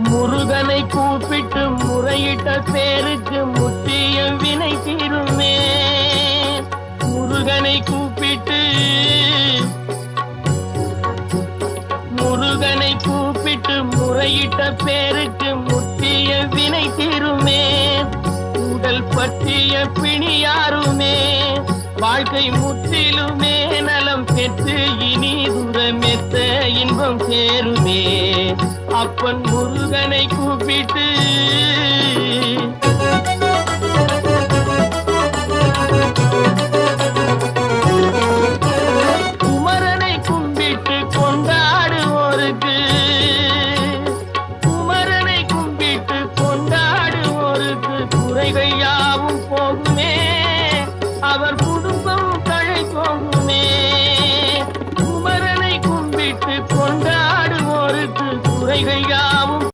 முருகனை கூப்பிட்டு முறையிட்ட பேருக்கு முத்திய வினை தீருமே. முருகனை கூப்பிட்டு முறையிட்ட பேருக்கு முத்திய வினை தீருமே. உடல் பற்றிய பிணியாருமே வாழ்க்கை முற்றிலுமே நலம் பெற்று இனி தூரமெத்த இன்பம் சேருமே. அப்பன் முருகனை கூப்பிட்டு